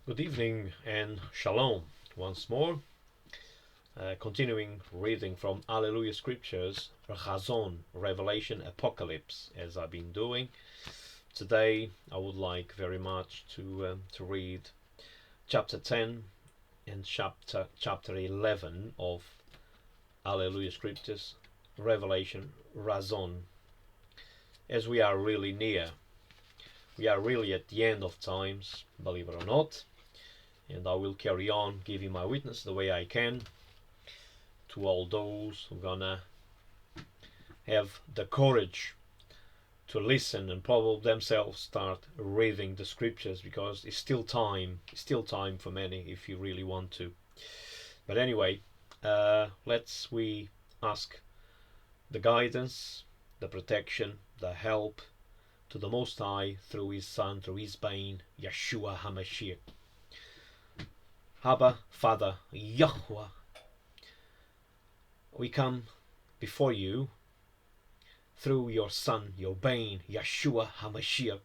Good evening and shalom once more. Continuing reading from Alleluia Scriptures, Hazon Revelation, Apocalypse, as I've been doing. Today I would like very much to read chapter 10 and chapter 11 of Alleluia Scriptures, Revelation, Razon, as we are really near. We are really at the end of times, believe it or not, and I will carry on giving my witness the way I can to all those who are gonna have the courage to listen and probably themselves start reading the scriptures, because it's still time for many if you really want to. But anyway, let's we ask the guidance, the protection, the help to the Most High through His Son, through His Bane, Yeshua HaMashiach. Abba, Father, Yahweh, we come before you through your Son, your Bane, Yeshua HaMashiach,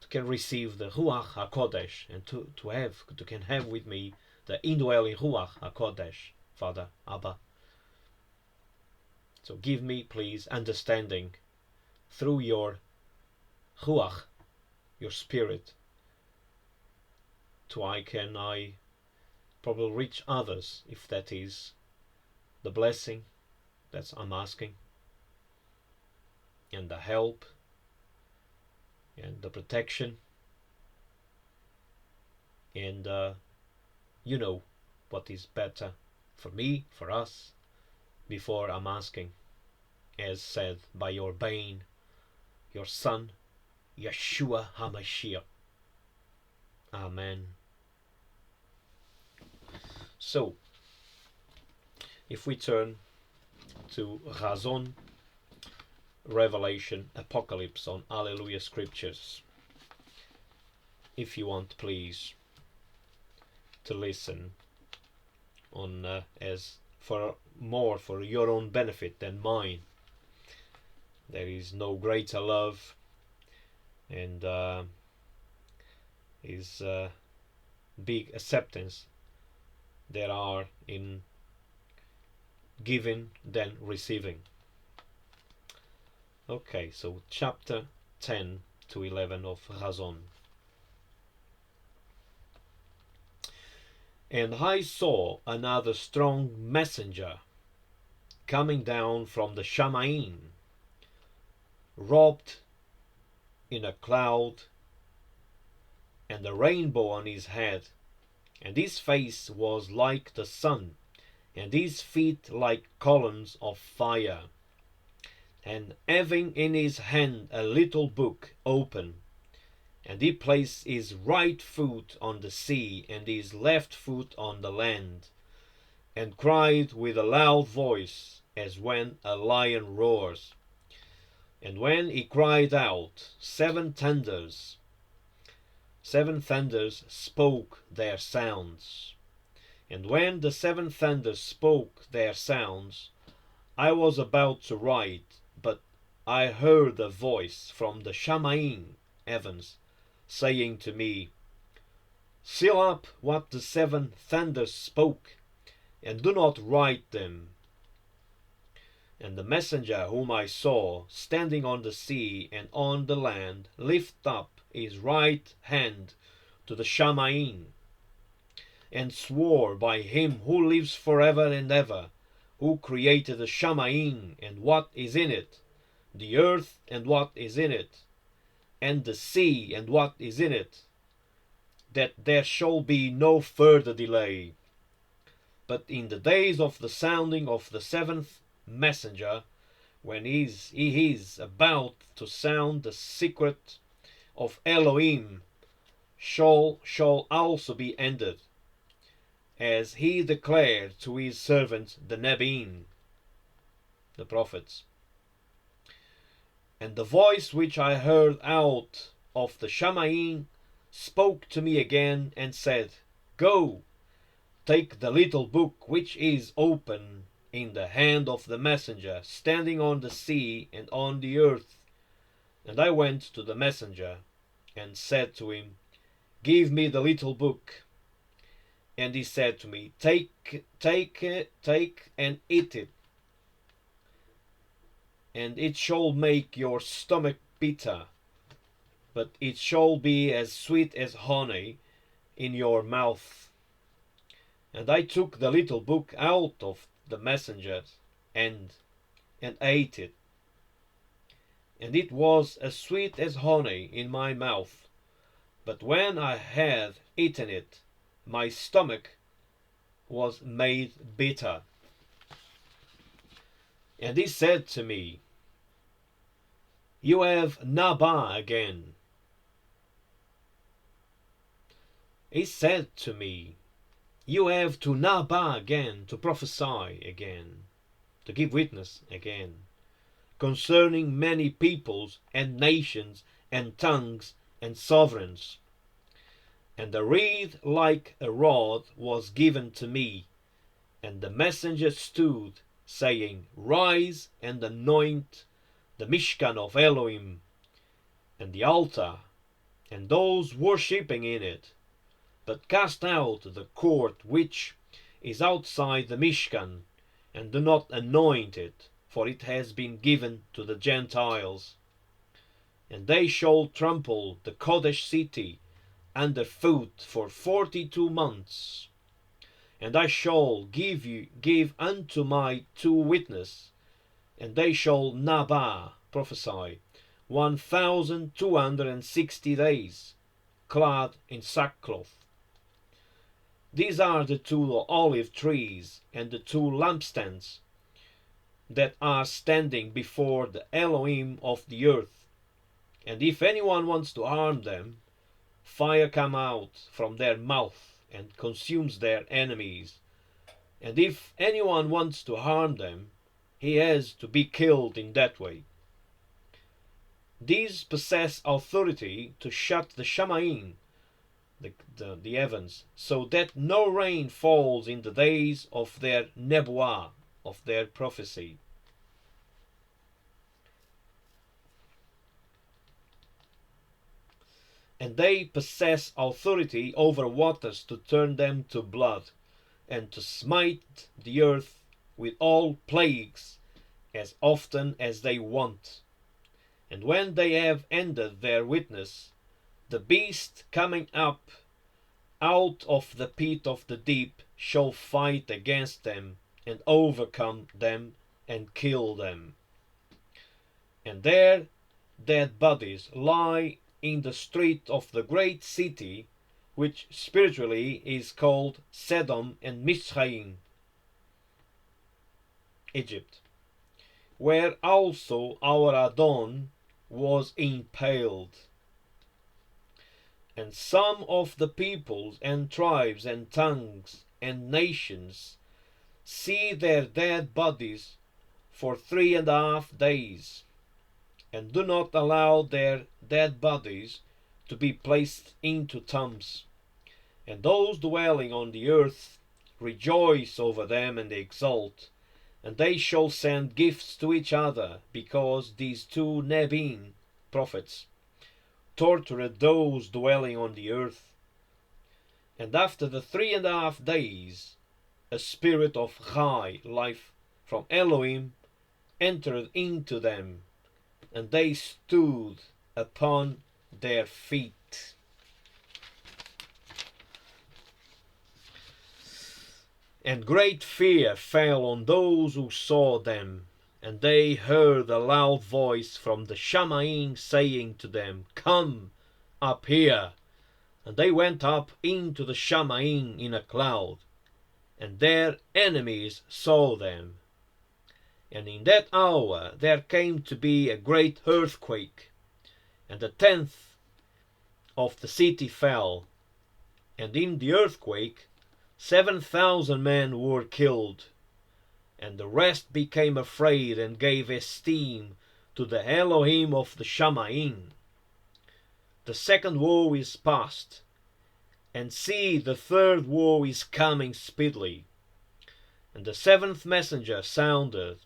to can receive the Ruach HaKodesh and to can have with me the indwelling Ruach HaKodesh, Father, Abba. So give me, please, understanding through your Ruach, your Spirit, to I probably reach others, if that is the blessing that I'm asking, and the help and the protection, and you know what is better for me, for us, before I'm asking, as said by your Bane, your Son, Yeshua HaMashiach. Amen. So, if we turn to Hazon Revelation, Apocalypse on Alleluia Scriptures, if you want, please, to listen on as for your own benefit than mine. There is no greater love and is big acceptance there are in giving than receiving. Okay, so chapter 10 to 11 of Hazon. And I saw another strong messenger coming down from the Shamaim, robed in a cloud, and a rainbow on his head, and his face was like the sun, and his feet like columns of fire, and having in his hand a little book open, and he placed his right foot on the sea and his left foot on the land, and cried with a loud voice, as when a lion roars. And when he cried out, seven thunders spoke their sounds. And when the seven thunders spoke their sounds, I was about to write, but I heard a voice from the Shamaim heavens, saying to me, seal up what the seven thunders spoke, and do not write them. And the messenger whom I saw standing on the sea and on the land lifted up his right hand to the Shamaim, and swore by him who lives forever and ever, who created the Shamaim and what is in it, the earth and what is in it, and the sea and what is in it, that there shall be no further delay. But in the days of the sounding of the seventh messenger, when he is about to sound, the secret of Elohim shall also be ended, as he declared to his servants the Nebiim, the prophets. And the voice which I heard out of the Shamaim spoke to me again and said, go, take the little book which is open in the hand of the messenger standing on the sea and on the earth. And I went to the messenger and said to him, Give me the little book. And he said to me, take and eat it, and it shall make your stomach bitter, but it shall be as sweet as honey in your mouth. And I took the little book out of the messenger's hand and ate it, and it was as sweet as honey in my mouth. But when I had eaten it, my stomach was made bitter. And he said to me, You have Nabah again. He said to me, You have to Nabah again, to prophesy again, to give witness again, concerning many peoples and nations and tongues and sovereigns. And a reed like a rod was given to me, and the messenger stood, saying, Rise and anoint the Mishkan of Elohim, and the altar, and those worshipping in it, but cast out the court which is outside the Mishkan, and do not anoint it, for it has been given to the Gentiles. And they shall trample the Kodesh city under foot for 42 months. And I shall give unto my 2 witnesses, and they shall Nabah, prophesy, 1,260 days, clad in sackcloth. These are the 2 olive trees and the 2 lampstands that are standing before the Elohim of the earth. And if anyone wants to harm them, fire comes out from their mouth and consumes their enemies. And if anyone wants to harm them, he has to be killed in that way. These possess authority to shut the Shamayim, the heavens, so that no rain falls in the days of their nebuah, of their prophecy. And they possess authority over waters to turn them to blood, and to smite the earth with all plagues as often as they want. And when they have ended their witness, the beast coming up out of the pit of the deep shall fight against them, and overcome them, and kill them. And their dead bodies lie in the street of the great city, which spiritually is called Sodom and Misraim, Egypt, where also our Adon was impaled. And some of the peoples and tribes and tongues and nations see their dead bodies for 3.5 days, and do not allow their dead bodies to be placed into tombs. And those dwelling on the earth rejoice over them and exult, and they shall send gifts to each other, because these 2 Nebim, prophets, tortured those dwelling on the earth. And after the 3.5 days, a spirit of high life from Elohim entered into them, and they stood upon their feet. And great fear fell on those who saw them, and they heard a loud voice from the Shamayim saying to them, Come up here. And they went up into the Shamayim in a cloud, and their enemies saw them. And in that hour there came to be a great earthquake, and 1/10 of the city fell. And in the earthquake 7,000 men were killed, and the rest became afraid and gave esteem to the Elohim of the Shamayim. The 2nd woe is past, and see, the 3rd woe is coming speedily. And the 7th messenger sounded,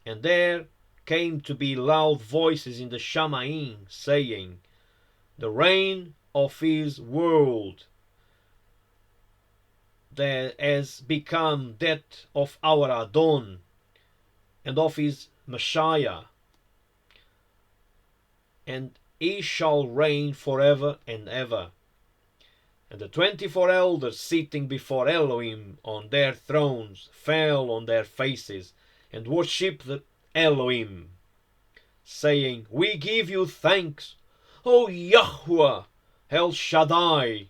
and there came to be loud voices in the Shamayim, saying, The reign of his world that has become that of our Adon and of his Messiah, and he shall reign forever and ever. And the 24 elders sitting before Elohim on their thrones fell on their faces and worshipped Elohim, saying, We give you thanks, O Yahweh, El Shaddai,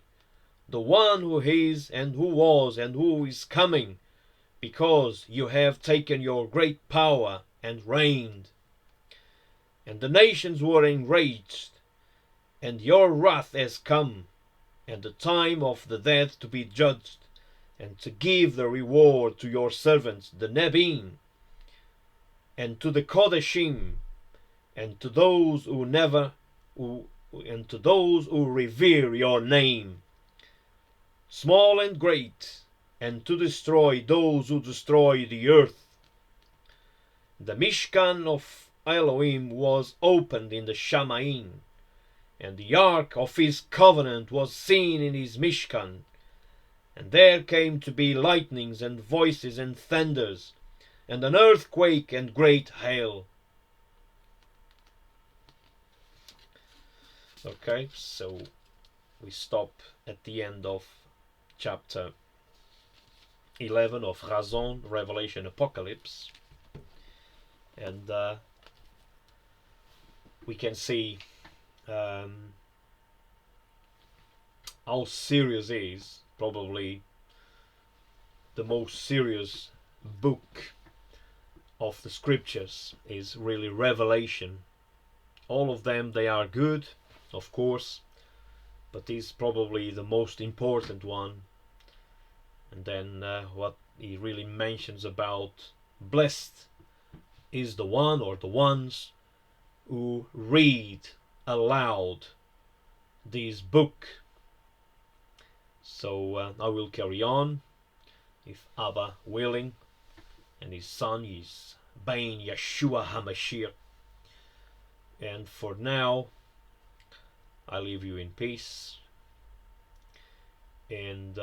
the one who is and who was and who is coming, because you have taken your great power and reigned. And the nations were enraged, and your wrath has come, and the time of the dead to be judged, and to give the reward to your servants, the Nebim, and to the Kodeshim, and to those who revere your name, small and great, and to destroy those who destroy the earth. The Mishkan of Elohim was opened in the Shamaim, and the ark of his covenant was seen in his Mishkan. And there came to be lightnings and voices and thunders, and an earthquake and great hail. Okay, so we stop at the end of chapter 11 of Hazon Revelation Apocalypse, and we can see how serious is probably the most serious book of the scriptures is really Revelation. All of them, they are good, of course, but this is probably the most important one. And then what he really mentions about blessed is the one or the ones who read aloud this book. So I will carry on, if Abba willing, and his son is Bain Yeshua HaMashiach. And for now, I leave you in peace. And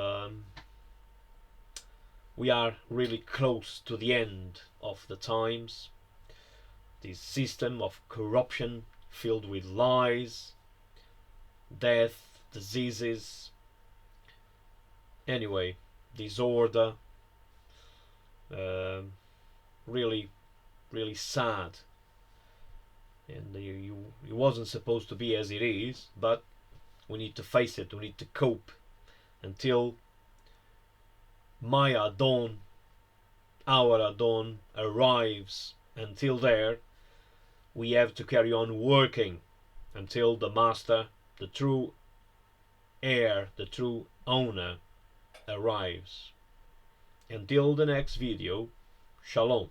we are really close to the end of the times. This system of corruption filled with lies, death, diseases, anyway, disorder, really sad. And it wasn't supposed to be as it is, but we need to face it, we need to cope until my Adon, our Adon, arrives. Until there, we have to carry on working until the Master, the true heir, the true owner arrives. Until the next video, Shalom.